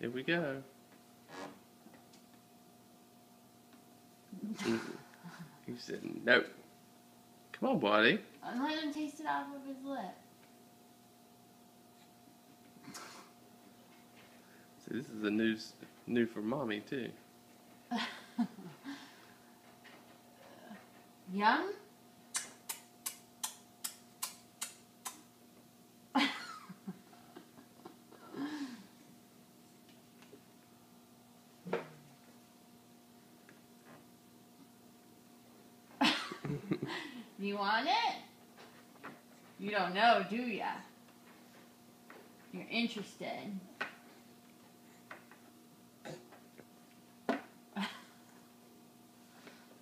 Here we go. He said no. Come on, buddy. Let him taste it off of his lip. So this is a new for mommy too. Yum? You want it? You don't know, do ya? You're interested.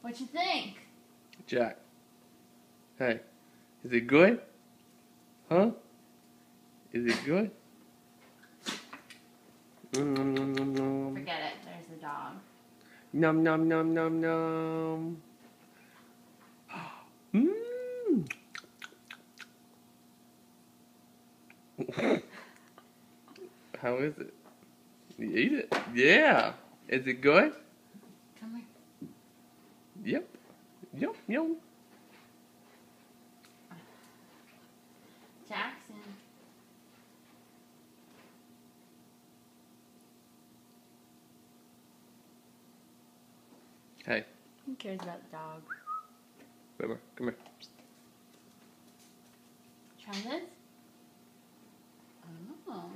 What you think? Jack. Hey, is it good? Huh? Is it good? Forget it. There's the dog. Nom nom nom nom nom. Mmm. How is it? You eat it? Yeah. Is it good? Come here. Yep. Yep. Yep. Jackson. Hey. Who cares about the dog? Come here. Try this? Oh.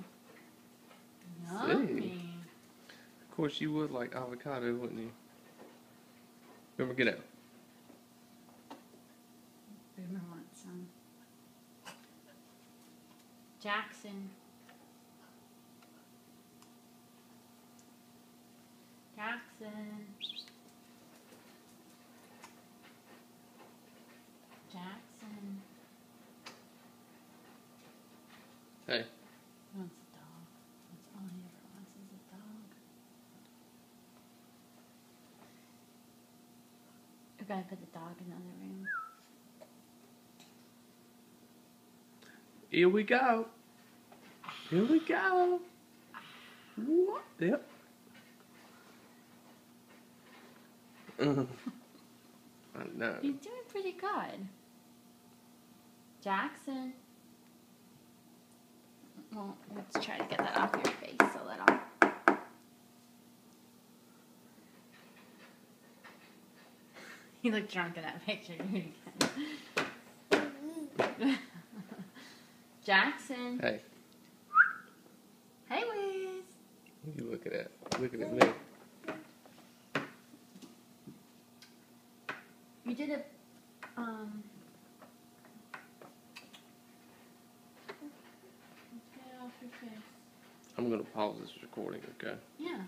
See. Yummy. Of course you would like avocado, wouldn't you? Remember, get out. Boomer wants some. Jackson. Jackson. Jackson. Hey. He wants a dog. That's all he ever wants is a dog. We gotta put the dog in the other room. Here we go. Here we go. What? Yep. I know. You're doing pretty good. Jackson. Well, let's try to get that off your face a little. You look drunk in that picture. Do it again. Jackson. Hey. Hey, Wiz. What you looking at? Looking at me. You did a, Get it off your face. I'm gonna pause this recording, okay? Yeah.